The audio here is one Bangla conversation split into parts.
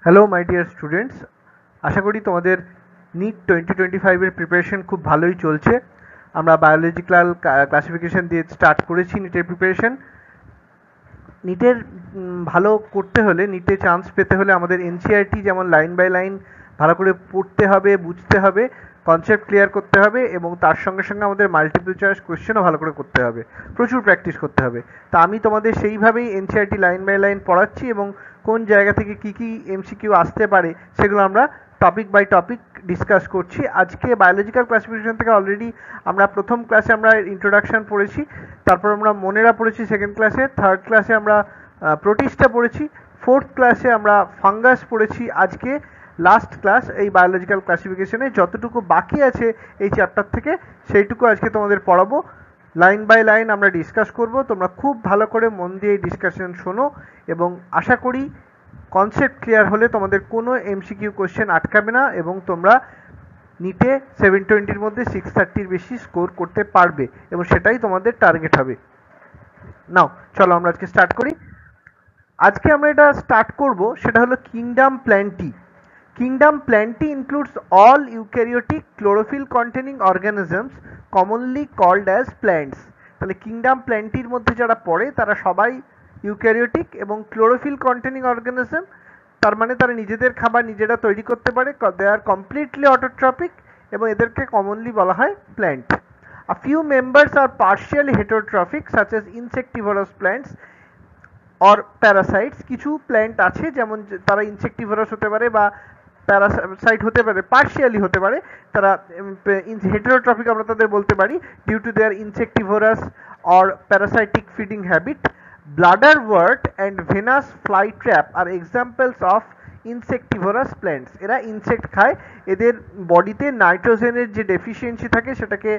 হ্যালো মাই ডিয়ার স্টুডেন্টস, আশা করি তোমাদের নিট 2025-এর প্রিপারেশন খুব ভালোই চলছে। আমরা বায়োলজিক্যাল ক্লাসিফিকেশন দিয়ে স্টার্ট করেছি নিটের প্রিপারেশন। নিটের ভালো করতে হলে, নিটে চান্স পেতে হলে আমাদের এনসিআরটি যেমন লাইন বাই লাইন ভালো করে পড়তে হবে, বুঝতে হবে, কনসেপ্ট ক্লিয়ার করতে হবে এবং তার সঙ্গে সঙ্গে আমাদের মাল্টিপল চয়েস কোয়েশ্চেনও ভালো করে করতে হবে, প্রচুর প্র্যাকটিস করতে হবে। তা আমি তোমাদের সেইভাবেই এনসিআরটি লাইন বাই লাইন পড়াচ্ছি এবং কোন জায়গা থেকে কি কি এমসিকিউ আসতে পারে সেগুলো আমরা টপিক বাই টপিক ডিসকাস করছি। আজকে বায়োলজিক্যাল ক্লাসিফিকেশন থেকে অলরেডি আমরা প্রথম ক্লাসে আমরা ইন্ট্রোডাকশন পড়েছি, তারপর আমরা মনেরা পড়েছি সেকেন্ড ক্লাসে, থার্ড ক্লাসে আমরা প্রোটিস্টা পড়েছি, ফোর্থ ক্লাসে আমরা ফাঙ্গাস পড়েছি। আজকে লাস্ট ক্লাস এই বায়োলজিক্যাল ক্লাসিফিকেশনে, যতটুকু বাকি আছে এই চ্যাপ্টার থেকে সেইটুকু আজকে তোমাদের পড়াবো। লাইন বাই লাইন আমরা ডিসকাস করব, তোমরা খুব ভালো করে মন দিয়ে এই ডিসকাশন শোনো এবং আশা করি কনসেপ্ট ক্লিয়ার হলে তোমাদের কোনো এমসিকিউ কোশ্চেন আটকাবে না এবং তোমরা নিটে 720-র মধ্যে 630-র বেশি স্কোর করতে পারবে এবং সেটাই তোমাদের টার্গেট হবে। নাও চলো আমরা আজকে স্টার্ট করি। আজকে আমরা এটা স্টার্ট করব, সেটা হলো kingdom Plantae. Kingdom Plantae includes all eukaryotic chlorophyll containing organisms commonly called as plants. তাহলে কিংডম প্ল্যান্টির মধ্যে যারা পড়ে তারা সবাই ইউক্যারিওটিক এবং ক্লোরোফিল কন্টেনিং অর্গানিজম, তার মানে তারা নিজেদের খাবার নিজেরা তৈরি করতে পারে, দে আর কমপ্লিটলি অটোট্রপিক এবং এদেরকে কমনলি বলা হয় plant. A few members are partially heterotrophic such as insectivorous plants or parasites. কিছু প্ল্যান্ট আছে যেমন তারা ইনসেক্টিভোরাস হতে পারে বা প্যারাসাইট হতে পারে, পার্শিয়ালি হতে পারে, তারা হেটেরোট্রফিক আমরা তাদের বলতে পারি due to their insectivorous or parasitic feeding habit. Bladderwort and Venus fly trap are examples of insectivorous plants. এরা ইনসেক্ট খায়, এদের বডিতে নাইট্রোজেনের যে ডেফিসিয়েন্সি থাকে সেটাকে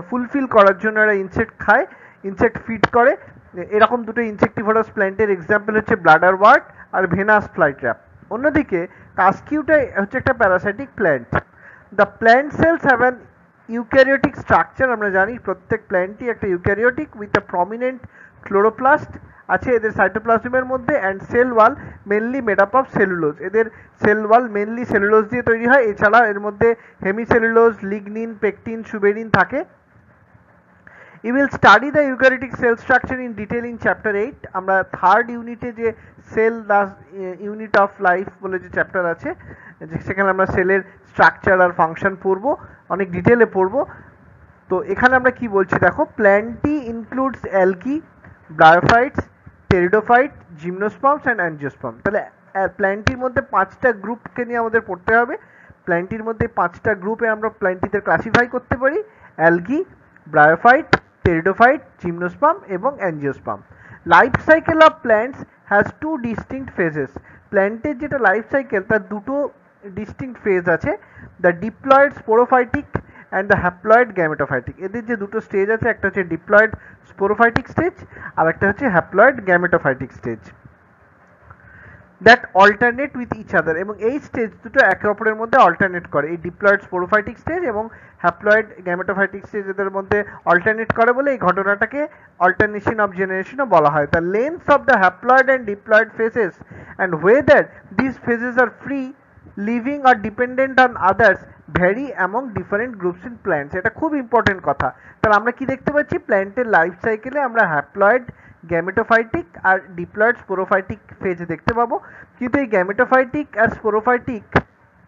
ফুলফিল করার জন্য এরা ইনসেক্ট খায়, ইনসেক্ট ফিড করে। এরকম দুটো ইনসেক্টিভোরাস প্ল্যান্টের এক্সাম্পল হচ্ছে ব্লাডারওয়ার্ট আর ভেনাস ফ্লাই ট্র্যাপ। অন্যদিকে কাস্কিউটা হচ্ছে একটা parasitic plant. The plant cells have an eukaryotic structure. আমরা জানি প্রত্যেক প্ল্যান্টই একটা eukaryotic with a prominent chloroplast আছে এদের সাইটোপ্লাজমের মধ্যে, and cell wall mainly made up of cellulose. এদের সেল ওয়াল মেনলি সেলুলোজ দিয়ে তৈরি হয়, এছাড়া এর মধ্যে হেমিসেলুলোজ, লিগনিন, পেকটিন, সুবেরিন থাকে। You will study the eukaryotic cell structure in detail in chapter 8. আমরা থার্ড ইউনিটে যে cell the unit of life বলে যে চ্যাপ্টার আছে সেখানে আমরা সেলের স্ট্রাকচার আর ফাংশন পড়বো, অনেক ডিটেলে পড়বো। তো এখানে আমরা কি বলছি দেখো, plenty includes algae, bryophytes, pteridophyte, gymnosperms and angiosperm. তাহলে প্ল্যান্টির মধ্যে 5টা গ্রুপকে নিয়ে আমাদের পড়তে হবে। প্ল্যান্টির মধ্যে 5টা গ্রুপে আমরা প্ল্যান্টিতে ক্লাসিফাই করতে পারি: অ্যালগি, ব্রায়োফাইট, টেরিডোফাইট, জিমনোস্পার্ম এবং angiosperm. Life cycle of plants has to distinct phases. প্ল্যান্টের যেটা লাইফ সাইকেল তার দুটো ডিস্টিংক্ট ফেজ আছে, the diploid sporophytic and the haploid gametophytic. এদের যে দুটো স্টেজ আছে, একটা হচ্ছে ডিপ্লয়েড স্পোরোফাইটিক স্টেজ আর একটা হচ্ছে haploid gametophytic stage, that alternate with each other. এবং এই স্টেজ দুটো একে অপরের মধ্যে অল্টারনেট করে, এই ডিপ্লয়েড স্পোরোফাইটিক স্টেজ এবং হ্যাপ্লয়েড গ্যামেটোফাইটিক স্টেজ এদের মধ্যে অল্টারনেট করে বলে এই ঘটনাটাকে অল্টারনেশন অফ জেনারেশনও বলা হয়। The length of the haploid and diploid phases and whether this phases are free living or dependent on others vary among different groups in plants. এটা খুব ইম্পর্টেন্ট কথা। তাহলে আমরা কি দেখতে পাচ্ছি, প্ল্যান্টের লাইফ সাইকেলে আমরা হ্যাপ্লয়েড, গ্যামেটোফাইটিক আর ডিপ্লয়েড স্পোরোফাইটিক ফেজ দেখতে পাবো। কিন্তু এই গ্যামেটোফাইটিক আর স্পোরোফাইটিক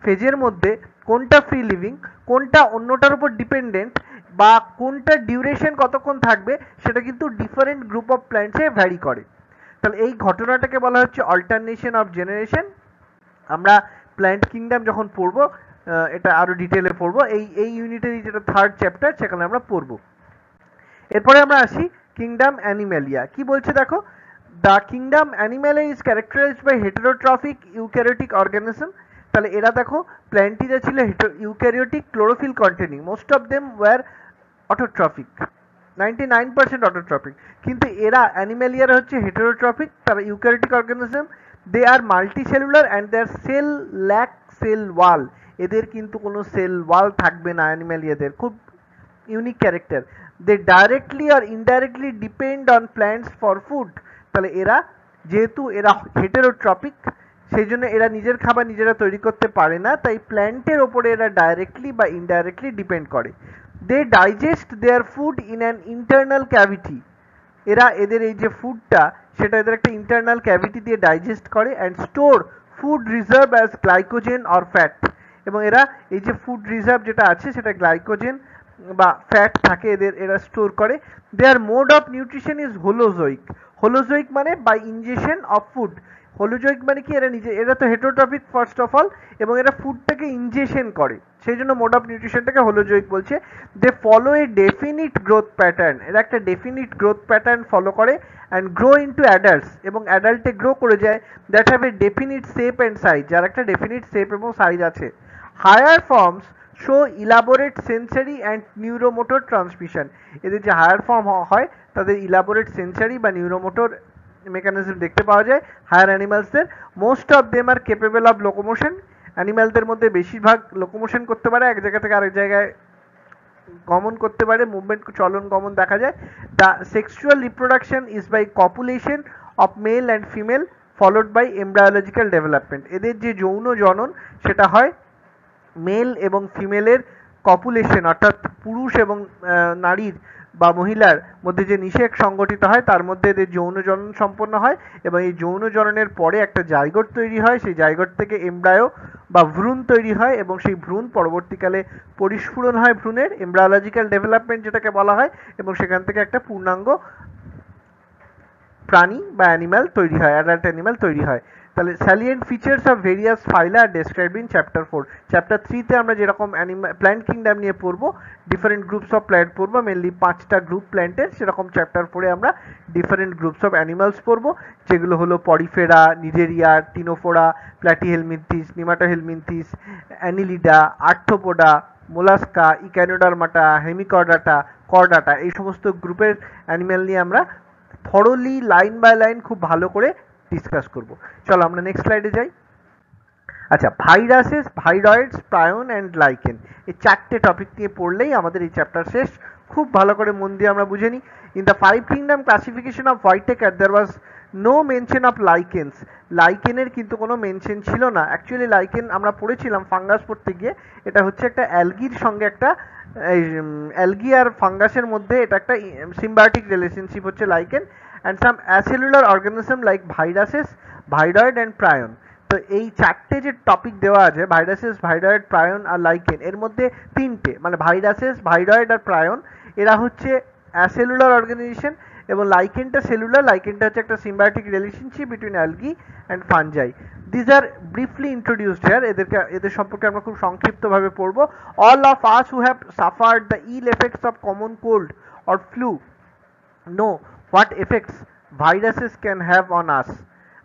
ফেজের মধ্যে কোনটা ফ্রি লিভিং, কোনটা অন্যটার উপর ডিপেন্ডেন্ট বা কোনটা ডিউরেশন কতক্ষণ থাকবে সেটা কিন্তু ডিফারেন্ট গ্রুপ অফ প্ল্যান্টসে ভ্যারি করে। তাহলে এই ঘটনাটাকে বলা হচ্ছে অল্টারনেশন অফ জেনারেশন। আমরা প্ল্যান্ট কিংডম যখন পড়বো এটা আরো ডিটেলে পড়বো, এই ইউনিটেরই যেটা থার্ড চ্যাপ্টার সেখানে আমরা পড়বো। এরপরে আমরা আসি কিংডম অ্যানিম্যালিয়া। কি বলছে দেখো, the kingdom Animalia is characterised by heterotrophic eukaryotic organism. তাহলে এরা দেখো প্ল্যান্টিরা ছিল eukaryotic chlorophyll containing, most of them were autotrophic, 99% autotrophic. কিন্তু এরা অ্যানিম্যালিয়ারা হচ্ছে হেটেরোট্রপিক, তারা eukaryotic organism. They are multicellular and their cell lack cell wall. এদের কিন্তু কোনো সেল ওয়াল থাকবে না অ্যানিম্যালিয়াদের, খুব unique character. They directly or indirectly depend on plants for food. তাহলে এরা যেহেতু এরা হেটেরোট্রপিক, সেই জন্য এরা নিজের খাবার নিজেরা তৈরি করতে পারে না, তাই প্ল্যান্টের ওপরে এরা ডাইরেক্টলি বা ইনডাইরেক্টলি ডিপেন্ড করে। They digest their food in an internal cavity. এরা এদের এই যে ফুডটা সেটা এদের একটা ইন্টারনাল ক্যাভিটি দিয়ে ডাইজেস্ট করে and store food reserve as glycogen or fat. এবং এরা এই যে ফুড রিজার্ভ যেটা আছে সেটা গ্লাইকোজেন বা ফ্যাট থাকে এরা স্টোর করে। দেয়ার মোড অফ নিউট্রিশন ইজ হোলোজোইক। হোলোজোইক মানে বাই ইনজেকশন অফ ফুড। হোলোজোইক মানে কি, এরা তো হেটেরোট্রফিক ফার্স্ট অফ অল, এবং এরা ফুডটাকে ইনজেকশন করে, সেই জন্য মোড অফ নিউট্রিশনটাকে হোলোজোইক বলছে। They follow a definite growth pattern. এরা একটা ডেফিনিট গ্রোথ প্যাটার্ন ফলো করে অ্যান্ড গ্রো ইনটু অ্যাডাল্টস, এবং অ্যাডাল্টে গ্রো করে যায়। That have a definite shape and size, যার একটা ডেফিনিট শেপ এবং সাইজ আছে। Higher forms show elaborate sensory and neuromotor transmission. এদের যে হায়ার ফর্ম হয় তাদের ইলাবোরেট সেন্সারি বা নিউরোমোটর মেকানিজম দেখতে পাওয়া যায় হায়ার অ্যানিমালসদের। Most of them are capable of locomotion. অ্যানিমালদের মধ্যে বেশিরভাগ লোকোমোশন করতে পারে, এক জায়গা থেকে আরেক জায়গায় গমন করতে পারে, মুভমেন্ট চলন গমন দেখা যায়। The sexual reproduction is by copulation of male and female followed by embryological development. এদের যে যৌন জনন সেটা হয় মেল এবং ফিমেলের কপুলেশন, অর্থাৎ পুরুষ এবং নারীর বা মহিলার মধ্যে যে নিষেক সংগঠিত হয় তার মধ্যে এদের যৌন জনন সম্পন্ন হয়, এবং এই যৌন জননের পরে একটা জাইগোট তৈরি হয়, সেই জাইগোট থেকে এমব্রায়ো বা ভ্রূণ তৈরি হয়, এবং সেই ভ্রূণ পরবর্তীকালে পরিস্ফুরণ হয় ভ্রূণের, এমব্রায়োলজিক্যাল ডেভেলপমেন্ট যেটাকে বলা হয়, এবং সেখান থেকে একটা পূর্ণাঙ্গ প্রাণী বা অ্যানিম্যাল তৈরি হয়, অ্যাডাল্ট অ্যানিম্যাল তৈরি হয়। তাহলে salient features of various phyla are described in chapter 4। Chapter 3 তে আমরা যেরকম প্ল্যান্ট কিংডম নিয়ে পড়বো, ডিফারেন্ট গ্রুপস অফ প্ল্যান্ট পড়বো, মেনলি 5টা গ্রুপ প্ল্যান্টের, সেরকম চ্যাপ্টার 4 আমরা ডিফারেন্ট গ্রুপস অফ অ্যানিমালস পড়বো, যেগুলো হলো Porifera, Cnidaria, Ctenophora, Platyhelminthes, Nemathelminthes, Annelida, Arthropoda, Mollusca, Echinodermata, Hemichordata, Chordata, এই সমস্ত গ্রুপের অ্যানিম্যাল নিয়ে আমরা থরোলি লাইন বাই লাইন খুব ভালো করে ডিসকাস করব। চলো আমরা নেক্সট স্লাইডে যাই। আচ্ছা, ভাইরাসেস, ভাইরয়েডস, প্রায়ন অ্যান্ড লাইকেন, এই 4টে টপিক নিয়ে পড়লেই আমাদের এই চ্যাপ্টার শেষ। খুব ভালো করে মন দিয়ে আমরা বুঝে নিই। In the 5 kingdom classification of Whittaker there was no mention of lichens. লাইকেনের কিন্তু কোনো মেনশন ছিল না। অ্যাকচুয়ালি লাইকেন আমরা পড়েছিলাম ফাঙ্গাস পড়তে গিয়ে, এটা হচ্ছে একটা অ্যালগির সঙ্গে একটা অ্যালগি আর ফাঙ্গাসের মধ্যে এটা একটা সিম্বায়োটিক রিলেশনশিপ হচ্ছে lichen, and some acellular organism like viruses, viroid and prion. তো এই 4টে যে টপিক দেওয়া আছে, ভাইরাসেস, ভাইরয়েড, প্রায়ন আর লাইকেন, এর মধ্যে 3টে মানে ভাইরাসেস, ভাইরয়েড আর প্রায়ন এরা হচ্ছে অ্যাসেলুলার অর্গানাইজেশন, এবং লাইকেনটা সেলুলার। লাইকেনটা হচ্ছে একটা symbiotic relationship between algae and fungi. These are briefly introduced here. এদের সম্পর্কে আমরা খুব সংক্ষিপ্তভাবে পড়বো। All of us who have suffered the ill effects of common cold or flu know what effects viruses can have on us.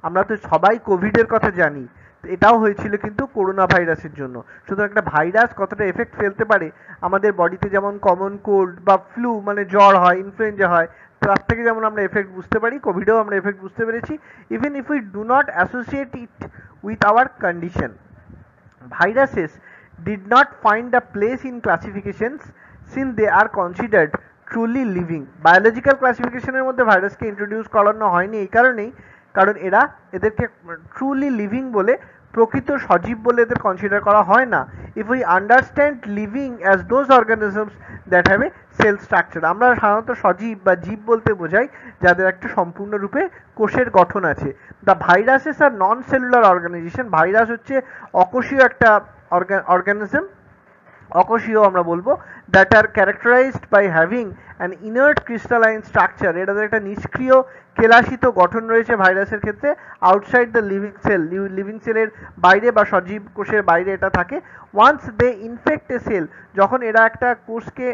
আমরা তো সবাই কোভিডের কথা জানি, এটাও হয়েছিল কিন্তু করোনা ভাইরাসের জন্য। সুতরাং একটা ভাইরাস কতটা এফেক্ট ফেলতে পারে আমাদের বডিতে, যেমন কমন কোল্ড বা ফ্লু মানে জ্বর হয়, ইনফ্লুয়েঞ্জা হয়, তার থেকে যেমন আমরা এফেক্ট বুঝতে পারি, কোভিডেও আমরা এফেক্ট বুঝতে পেরেছি। Even if we do not associate it with our condition, viruses did not find a place in classifications since they are considered truly living. Biological ক্লাসিফিকেশনের মধ্যে ভাইরাসকে ইন্ট্রোডিউস করানো হয়নি এই কারণেই, কারণ এদেরকে ট্রুলি লিভিং বলে, প্রকৃত সজীব বলে এদের কনসিডার করা হয় না। If we understand living as those organisms that have A sell structure, আমরা সাধারণত সজীব বা জীব বলতে বোঝাই যাদের একটা সম্পূর্ণরূপে কোষের গঠন আছে। The viruses are non cellular organisation. Virus হচ্ছে অকোষীয় একটা অর্গানিজম, অকোষীয় আমরা বলবো, that are characterised by having an inert crystalline structure. এটাদের একটা নিষ্ক্রিয় কেলাসিত গঠন রয়েছে ভাইরাসের ক্ষেত্রে। Outside the living cell, living সেলের বাইরে বা সজীব কোষের বাইরে এটা থাকে। Once they infect a cell, যখন এরা একটা কোষকে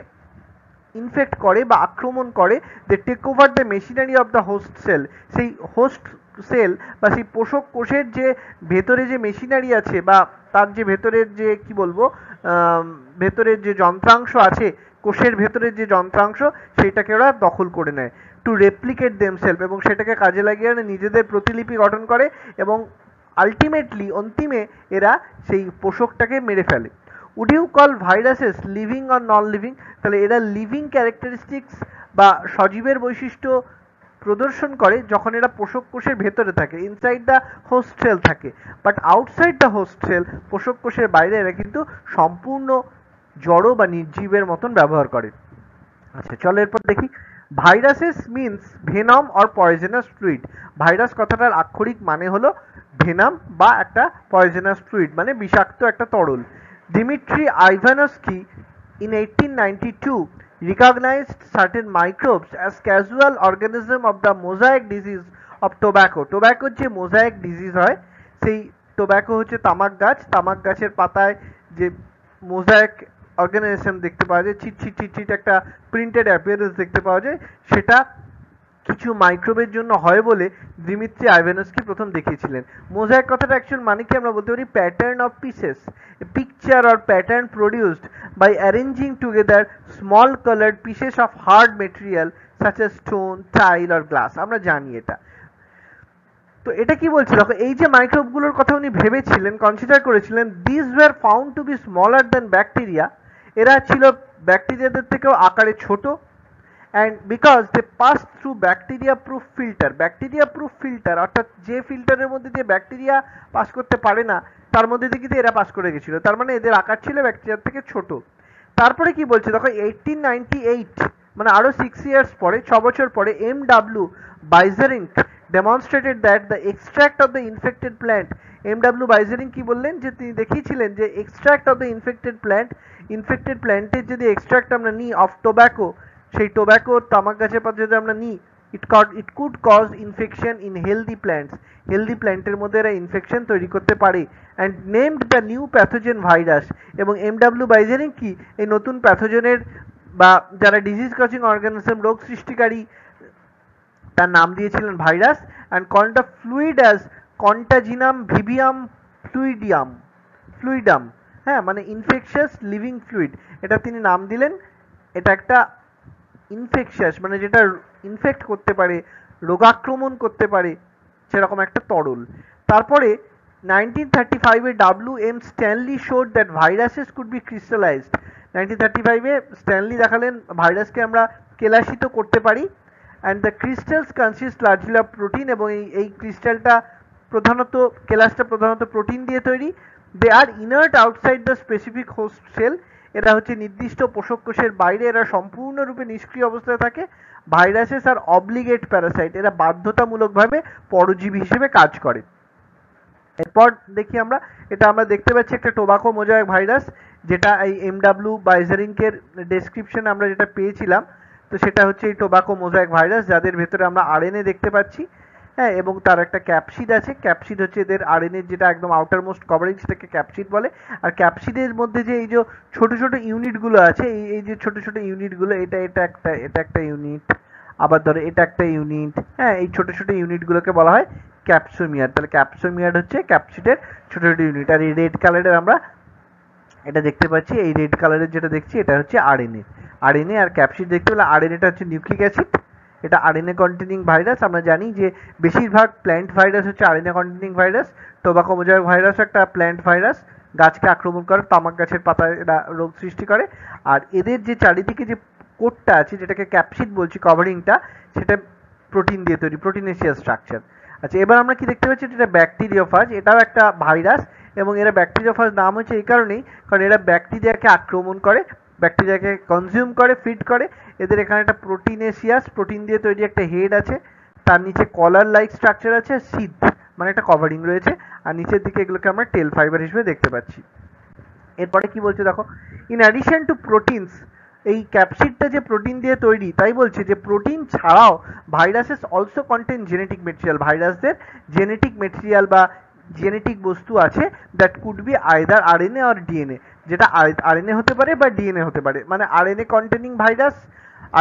ইনফেক্ট করে বা আক্রমণ করে, they take over the machinery of the host sell. সেই হোস্ট সেল বা সেই পোষক কোষের যে ভেতরে যে মেশিনারি আছে বা তার যে ভেতরের যে কি বলবো ভেতরের যে যন্ত্রাংশ আছে, কোষের ভেতরের যে যন্ত্রাংশ, সেটাকে ওরা দখল করে নেয়। টু রেপ্লিকেট দেমসেলফ, এবং সেটাকে কাজে লাগিয়ে নিজেদের প্রতিলিপি গঠন করে, এবং আলটিমেটলি অন্তিমে এরা সেই পোষকটাকে মেরে ফেলে। Would you call viruses living or non living? তাহলে এরা লিভিং ক্যারেক্টারিস্টিক্স বা সজীবের বৈশিষ্ট্য প্রদর্শন করে যখন এরা পোষক কোষের ভেতরে থাকে, ইনসাইড দ্য হোস্ট সেল থাকে, but outside the host cell, পোষক কোষের বাইরে এরা কিন্তু সম্পূর্ণ জড় বা নির্জীবের মতন ব্যবহার করে। আচ্ছা চলো এরপর দেখি, viruses means venom or poisonous fluid. Virus কথাটার আক্ষরিক মানে হলো ভেনাম বা একটা পয়জনাস ফ্লুইড, মানে বিষাক্ত একটা তরল। Dmitri Ivanowsky in 1892 recognized certain microbes as casual organism of the mosaic disease of tobacco. টোব্যাকোর যে মোজাইক ডিজিজ হয়, সেই টোব্যাকো হচ্ছে তামাক গাছ, তামাক গাছের পাতায় যে মোজাইক অর্গানাইজেশন দেখতে পাওয়া যায়, ছিট ছিট ছিট ছিট একটা প্রিন্টেড অ্যাপিয়ারেন্স দেখতে পাওয়া যায়, সেটা কিছু মাইক্রোবের জন্য হয় বলে দিমিত্রি আইভানস্কি প্রথম দেখিয়েছিলেন। মোজাইক কথাটা অ্যাকচুয়াল মানে কি আমরা বলতে পারি pattern of pieces, picture or pattern produced by arranging together small coloured pieces of hard material such as stone, tile or glass. আমরা জানি এটা। তো এটা কি বলছে দেখো, এই যে মাইক্রোবগুলোর কথা উনি ভেবেছিলেন, কনসিডার করেছিলেন, this were found to be smaller than bacteria, এরা ছিল ব্যাকটেরিয়াদের থেকেও আকারে ছোট, and because they pass through bacteria proof filter, bacteria proof filter অর্থাৎ যে ফিল্টারের মধ্যে দিয়ে ব্যাকটেরিয়া পাস করতে পারে না তার মধ্যে দিয়ে কিন্তু এরা পাস করে গেছিল, তার মানে এদের আকার ছিল ব্যাকটেরিয়ার থেকে ছোট। তারপরে কি বলছে দেখো, 1898 মানে আরো 6 ইয়ার্স পরে, 6 বছর পরে, MW Beijerinck demonstrated that the extract of the infected plant, MW Beijerinck কি বললেন যে তিনি দেখিয়েছিলেন যে extract of the infected প্ল্যান্টের যদি এক্সট্রাক্ট আমরা নিই অফ টোব্যাকো, সেই টোব্যাকো তামাক গাছের পাতা যদি আমরা নিই, it could cause infection in healthy plants, healthy প্ল্যান্টের মধ্যে এরা ইনফেকশন তৈরি করতে পারে, and named the new pathogen virus. এবং MW Beijerinck কি এই নতুন প্যাথোজেনের বা যারা ডিজিজ কজিং অর্গানিজম, রোগ সৃষ্টিকারী, তার নাম দিয়েছিলেন virus, and called the fluid as contagium vivum fluidum, হ্যাঁ মানে ইনফেকশাস লিভিং ফ্লুইড, এটা তিনি নাম দিলেন। এটা একটা ইনফেকশাস মানে যেটা ইনফেক্ট করতে পারে, রোগাক্রমণ করতে পারে, সেরকম একটা তরল। তারপরে 1935-এ WM Stanley showed that viruses could be crystallised. 1935-এ স্ট্যানলি দেখালেন ভাইরাসকে আমরা কেলাসিত করতে পারি, and the crystals consist largely of protein, এবং এই ক্রিস্টালটা প্রধানত, কেলাসটা প্রধানত প্রোটিন দিয়ে তৈরি। They are inert outside the specific host cell, এরা হচ্ছে নির্দিষ্ট পোষক কোষের বাইরে, এরা সম্পূর্ণরূপে নিষ্ক্রিয় অবস্থায় থাকে। ভাইরাসেস আর অব্লিগেট প্যারাসাইট, এরা বাধ্যতামূলকভাবে পরজীবী হিসেবে কাজ করে। এরপর দেখি আমরা, এটা আমরা দেখতে পাচ্ছি একটা টোবাকো মোজাইক ভাইরাস, যেটা এই MW Beijerinck-এর ডেসক্রিপশনে আমরা যেটা পেয়েছিলাম, তো সেটা হচ্ছে এই টোবাকো মোজাইক ভাইরাস, যাদের ভেতরে আমরা RNA দেখতে পাচ্ছি, হ্যাঁ, এবং তার একটা ক্যাপসিড আছে। ক্যাপসিড হচ্ছে এদের RNA যেটা একদম আউটার মোস্ট কভারিং, সেটাকে ক্যাপসিড বলে। আর ক্যাপসিডের মধ্যে যে এই যে ছোট ছোট ইউনিটগুলো আছে, এই যে ছোট ছোট ইউনিটগুলো, এটা একটা ইউনিট, আবার ধরো এটা একটা ইউনিট, হ্যাঁ, এই ছোট ছোট ইউনিটগুলোকে বলা হয় ক্যাপসোমিয়ার। তাহলে ক্যাপসোমিয়ার হচ্ছে ক্যাপসিডের ছোট ছোট ইউনিট। আর এই রেড কালারের আমরা এটা দেখতে পাচ্ছি, এই রেড কালারের যেটা দেখছি এটা হচ্ছে RNA আর ক্যাপসিড দেখতে পেলে, RNA-টা হচ্ছে নিউক্লিক অ্যাসিড, এটা RNA কন্টেনিং ভাইরাস। আমরা জানি যে বেশিরভাগ প্ল্যান্ট ভাইরাস হচ্ছে RNA containing virus. Tobacco mosaic virus একটা প্ল্যান্ট ভাইরাস, গাছকে আক্রমণ করে, তামাক গাছের পাতায় এরা রোগ সৃষ্টি করে। আর এদের যে চারিদিকে যে কোটটা আছে, যেটাকে ক্যাপসিড বলছি, কভারিংটা, সেটা প্রোটিন দিয়ে তৈরি, প্রোটিনেসিয়াস স্ট্রাকচার। আচ্ছা এবার আমরা কি দেখতে পাচ্ছি, এটা ব্যাকটেরিওফাজ, এটাও একটা ভাইরাস, এবং এরা ব্যাকটেরিওফাজ নাম হচ্ছে এই কারণেই কারণ এরা ব্যাকটেরিয়াকে আক্রমণ করে, ব্যাকটেরিয়াকে কনজিউম করে, ফিড করে। এদের এখানে একটা প্রোটিনেসিয়াস, প্রোটিন দিয়ে তৈরি একটা হেড আছে, তার নিচে কলার লাইক স্ট্রাকচার আছে, সিদ মানে একটা কভারিং রয়েছে, আর নিচের দিকে এগুলোকে আমরা টেল ফাইবার হিসেবে দেখতে পাচ্ছি। এরপরে কি বলছে দেখো, ইন অ্যাডিশন টু প্রোটিনস, এই ক্যাপসিডটা যে প্রোটিন দিয়ে তৈরি, তাই বলছে যে প্রোটিন ছাড়াও viruses also contain genetic material, ভাইরাসদের জেনেটিক মেটেরিয়াল বা জেনেটিক বস্তু আছে, that could be either RNA or DNA, যেটা RNA হতে পারে বা DNA হতে পারে, মানে RNA কন্টেনিং ভাইরাস,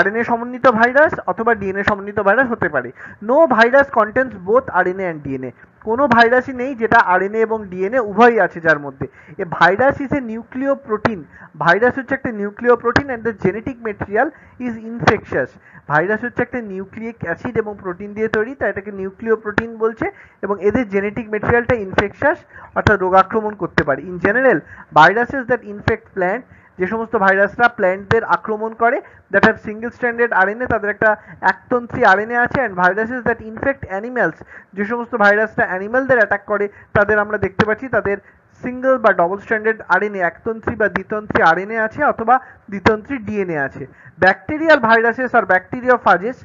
RNA সমন্বিত ভাইরাস অথবা DNA সমন্বিত ভাইরাস হতে পারে। No virus contains both RNA and DNA, কোনো ভাইরাসই নেই যেটা RNA এবং DNA উভয়ই আছে যার মধ্যে। এ ভাইরাস ইজ এ নিউক্লিয় প্রোটিন, ভাইরাস হচ্ছে একটা নিউক্লিয় protein, and the genetic material is infectious. Virus হচ্ছে একটা নিউক্লিক অ্যাসিড এবং প্রোটিন দিয়ে তৈরি, তাই এটাকে নিউক্লিয় প্রোটিন বলছে, এবং এদের জেনেটিক মেটেরিয়ালটা ইনফেকশাস অর্থাৎ রোগাক্রমণ করতে পারে। In general viruses that infect plant যে সমস্ত ভাইরাসরা প্ল্যান্টদের আক্রমণ করে that have single stranded RNA, তাদের একটা একতন্ত্রী আরএনএ আছে। And viruses that infect animals, যে সমস্ত ভাইরাসরা অ্যানিম্যালদের অ্যাটাক করে তাদের আমরা দেখতে পাচ্ছি তাদের সিঙ্গেল বা ডবল স্ট্র্যান্ডেড আরএনএ, একতন্ত্রী বা দ্বিতন্ত্রী আরএনএ আছে অথবা দ্বিতন্ত্রী ডিএনএ আছে। Bacterial viruses are bacteriophages,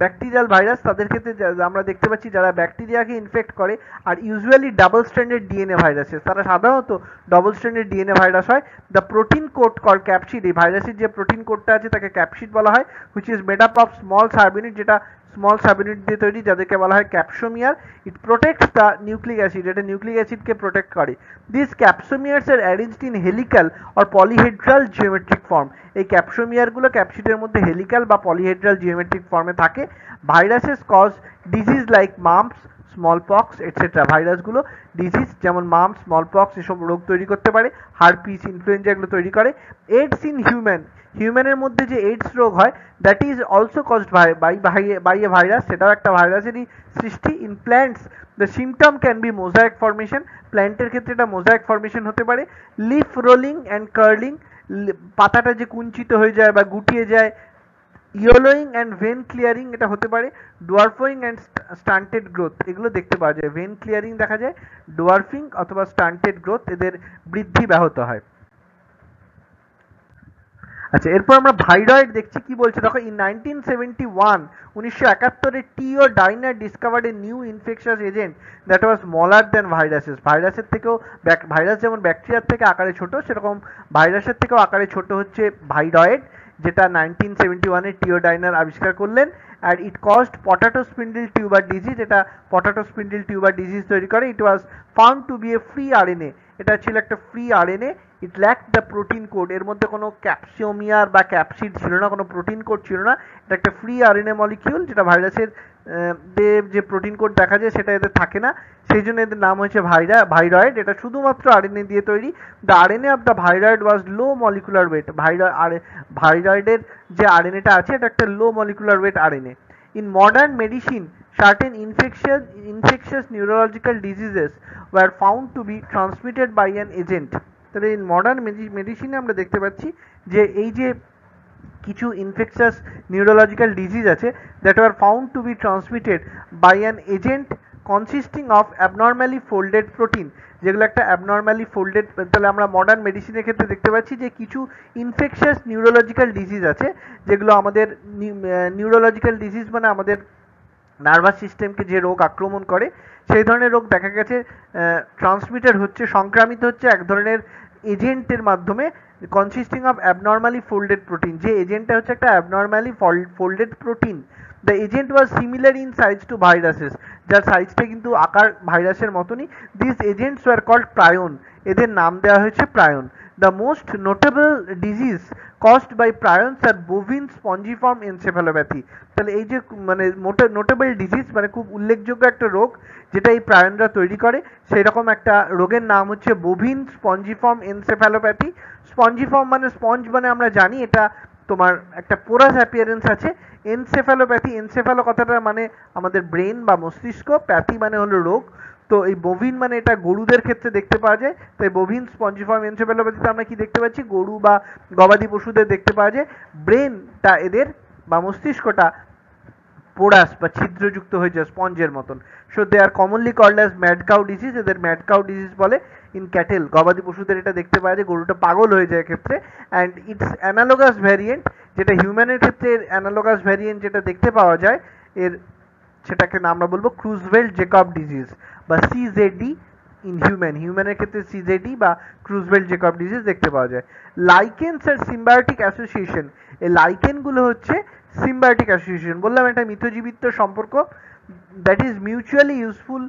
bacterial virus তাদের ক্ষেত্রে আমরা দেখতে পাচ্ছি যারা ব্যাকটেরিয়াকে ইনফেক্ট করে, are usually double stranded DNA viruses, তারা সাধারণত ডবল স্ট্র্যান্ডেড ডিএনএ ভাইরাস হয়। The protein coat called capsid, এই ভাইরাসের যে প্রোটিন কোডটা আছে তাকে ক্যাপসিড বলা হয়, which is made up of small subunit, যেটা স্মল সাবইউনিট দিয়ে তৈরি, যাদেরকে বলা হয় capsomere. It protects the nucleic acid, এটা নিউক্লিক অ্যাসিডকে প্রোটেক্ট করে। This capsomeres are arranged in helical or polyhedral geometric form, এই ক্যাপসোমিয়ারগুলো ক্যাপসিডের মধ্যে হেলিক্যাল বা পলিহেড্রাল জিওমেট্রিক ফর্মে থাকে। Viruses cause disease like mumps, smallpox et cetera, ভাইরাসগুলো ডিজিজ যেমন মাম্পস, স্মল পক্স এসব রোগ তৈরি করতে পারে, হারপিস, ইনফ্লুয়েঞ্জা এগুলো তৈরি করে। এইডস ইন হিউম্যান, হিউম্যানের মধ্যে যে এইডস রোগ হয় that is also caused by a virus, সেটাও একটা ভাইরাসেরই সৃষ্টি। In plants the symptom can be mosaic formation, প্ল্যান্টের ক্ষেত্রে এটা মোজাইক ফর্মেশন হতে পারে। লিফ রোলিং অ্যান্ড কার্লিং, পাতাটা যে কুঞ্চিত হয়ে যায় বা গুটিয়ে যায়। ইয়েলোয়িং অ্যান্ড ভেন ক্লিয়ারিং, এটা হতে পারে। ডোয়ার্ফিং অ্যান্ড স্টান্টেড গ্রোথ, এগুলো দেখতে পাওয়া যায়। ভেন ক্লিয়ারিং দেখা যায়, ডোয়ার্ফিং অথবা স্টান্টেড গ্রোথ, এদের বৃদ্ধি ব্যাহত হয়। আচ্ছা, এরপর আমরা ভাইরয়েড দেখছি কি বলছে দেখো। In 1971, 1971 T O Diener discovered a new infectious agent that was smaller than viruses, ভাইরাসের থেকেও ভাইরাস যেমন ব্যাকটেরিয়ার থেকে আকারে ছোট, সেরকম ভাইরাসের থেকেও আকারে ছোট হচ্ছে ভাইরয়েড, যেটা 1971 টিও ডাইনার আবিষ্কার করলেন। আর it caused potato spindle tuber disease, এটা পটাটো স্পিন্ডল টিউবার ডিজিজ তৈরি করে। It was found to be a free RNA, এটা ছিল একটা free RNA. It lack the protein coat, এর মধ্যে কোনো ক্যাপসিওমিয়ার বা ক্যাপসিড ছিল না, কোনো প্রোটিন কোড ছিল না। এটা একটা ফ্রি আরএনএ মলিকিউল, যেটা ভাইরাসের যে প্রোটিন কোড দেখা যায় সেটা এদের থাকে না, সেই জন্য এদের নাম হয়েছে ভাইরয়েড। এটা শুধুমাত্র আরএনএ দিয়ে তৈরি। The RNA of the viroid was low molecular weight, ভাইরয়েডের যে আরএনএটা আছে এটা একটা low molecular weight RNA. In modern medicine certain infectious neurological diseases were found to be transmitted by an agent, তাহলে ইন মডার্ন মেডিসিনে আমরা দেখতে পাচ্ছি যে এই যে কিছু ইনফেকশাস নিউরোলজিক্যাল ডিজিজ আছে that are found to be transmitted by an agent consisting of abnormally folded protein, যেগুলো একটা অ্যাবনর্মালি ফোল্ডেড। তাহলে আমরা মডার্ন মেডিসিনের ক্ষেত্রে দেখতে পাচ্ছি যে কিছু ইনফেকশাস নিউরোলজিক্যাল ডিজিজ আছে যেগুলো আমাদের নিউরোলজিক্যাল ডিজিজ মানে আমাদের নার্ভাস সিস্টেমকে যে রোগ আক্রমণ করে সেই ধরনের রোগ দেখা গেছে ট্রান্সমিটেড হচ্ছে, সংক্রামিত হচ্ছে এক ধরনের এজেন্টের মাধ্যমে consisting of abnormally folded protein, যে এজেন্টটা হচ্ছে একটা abnormally folded protein. The agent was similar in size to viruses, যার সাইজটা কিন্তু আকার ভাইরাসের মতনই। This agents were called prion, এদের নাম দেওয়া হয়েছে prion. The most notable disease caused by prions are bovine spongiform encephalopathy, তাহলে এই যে মানে নোটেবল ডিজিজ মানে খুব উল্লেখযোগ্য একটা রোগ যেটা এই প্রায়নরা তৈরি করে, সেই রকম একটা রোগের নাম হচ্ছে বোভিন স্পঞ্জিফর্ম এনসেফালোপ্যাথি। স্পঞ্জিফর্ম মানে স্পঞ্জ মানে আমরা জানি এটা তোমার একটা পোরাস অ্যাপিয়ারেন্স আছে। এনসেফালোপ্যাথি, এনসেফালো কথাটা মানে আমাদের ব্রেন বা মস্তিষ্ক, প্যাথি মানে হলো রোগ। তো এই বোভিন মানে এটা গরুদের ক্ষেত্রে দেখতে পাওয়া যায়, তাই বোভিন স্পঞ্জিফর্ম এনসেফালোপ্যাথিতে আমরা কি দেখতে পাচ্ছি, গরু বা গবাদি পশুদের দেখতে পাওয়া যায়। ব্রেনটা এদের বা মস্তিষ্কটা পোরাস বা ছিদ্রযুক্ত হয়ে যায় স্পঞ্জের মতন। So they are commonly called as mad cow disease, এদের ম্যাড কাউ ডিজিজ বলে। ইন ক্যাটেল, গবাদি পশুদের এটা দেখতে পাওয়া যায়, গরুটা পাগল হয়ে যায় ক্ষেত্রে। অ্যান্ড ইটস অ্যানালোগাস ভ্যারিয়েন্ট, যেটা হিউম্যানের ক্ষেত্রে অ্যানালোগাস ভ্যারিয়েন্ট যেটা দেখতে পাওয়া যায় এর, সেটাকে আমরা বলবো ক্রুজভেল্ট জেকব ডিজিজ বা সিজেডি ইন হিউম্যানের ক্ষেত্রে সিজেডি বা ক্রুজভেল্ট জেকব ডিজিজ দেখতে পাওয়া যায়। লাইকেনস আর সিম্বায়োটিক অ্যাসোসিয়েশন, এই লাইকেনগুলো হচ্ছে সিম্বায়োটিক অ্যাসোসিয়েশন, বললাম একটা মিথজীবিত্ব সম্পর্ক, that is mutually useful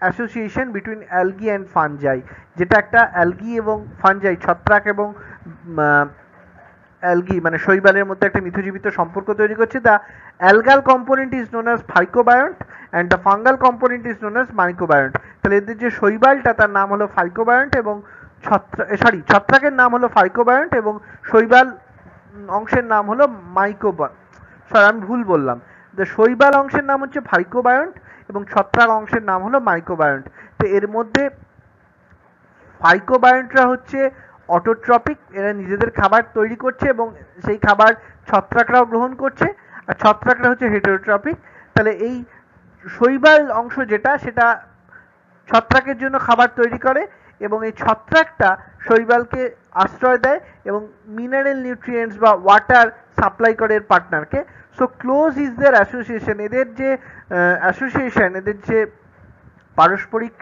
association between algae and fungi, যেটা একটা অ্যালগি এবং ফানজাই, ছত্রাক এবং অ্যালগি মানে শৈবালের মধ্যে একটা মিথজীবিত সম্পর্ক তৈরি করছে। The algal component is known as phycobiont and the fungal component is known as mycobiont, তাহলে এদের যে শৈবালটা তার নাম হলো ফাইকোবায়ন্ট এবং ছত্রাকের নাম হলো ফাইকোবায়ন্ট এবং শৈবাল অংশের নাম হলো আমি ভুল বললাম, শৈবাল অংশের নাম হচ্ছে ফাইকোবায়ন্ট এবং ছত্রাক অংশের নাম হলো মাইকোবায়ন্ট। তো এর মধ্যে ফাইকোবায়ন্টরা হচ্ছে অটোট্রপিক, এরা নিজেদের খাবার তৈরি করছে এবং সেই খাবার ছত্রাকরাও গ্রহণ করছে, আর ছত্রাকরা হচ্ছে হেটেরোট্রপিক। তাহলে এই শৈবাল অংশ যেটা, সেটা ছত্রাকের জন্য খাবার তৈরি করে এবং এই ছত্রাকটা শৈবালকে আশ্রয় দেয় এবং মিনারেল নিউট্রিয়েন্টস বা ওয়াটার সাপ্লাই করে এর পার্টনারকে। So close is their association, এদের যে অ্যাসোসিয়েশন, এদের যে পারস্পরিক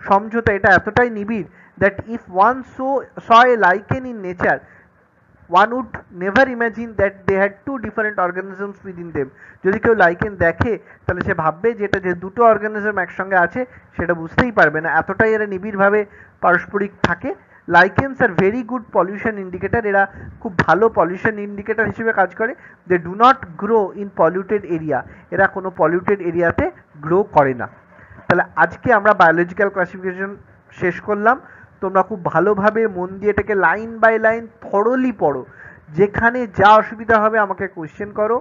সমঝোতা, এটা এতটাই নিবিড় that if one saw A lichen in nature, one would never imagine that they had two different organisms within them. যদি কেউ লাইকেন দেখে তাহলে সে ভাববে যে এটা যে দুটো অর্গানিজম একসঙ্গে আছে সেটা বুঝতেই পারবে না, এতটাই এরা নিবিড়ভাবে পারস্পরিক থাকে। Lichens are very good pollution indicator, এরা খুব ভালো পলিউশন ইন্ডিকেটর হিসেবে কাজ করে। They do not grow in polluted area, এরা কোনো পলিউটেড এরিয়াতে গ্রো করে না। তাহলে আজকে আমরা বায়োলজিক্যাল ক্লাসিফিকেশন শেষ করলাম। তোমরা খুব ভালোভাবে মন দিয়ে এটাকে লাইন বাই লাইন থরলি পড়ো। যেখানে যা অসুবিধা হবে আমাকে কোয়েশ্চেন করো,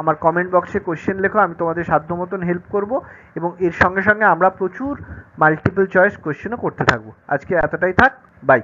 আমার কমেন্ট বক্সে কোয়েশ্চেন লেখো, আমি তোমাদের সাধ্য মতন হেল্প করব এবং এর সঙ্গে সঙ্গে আমরা প্রচুর মাল্টিপল চয়েস কোয়েশ্চেনও করতে থাকবো। আজকে এতটাই থাক, বাই।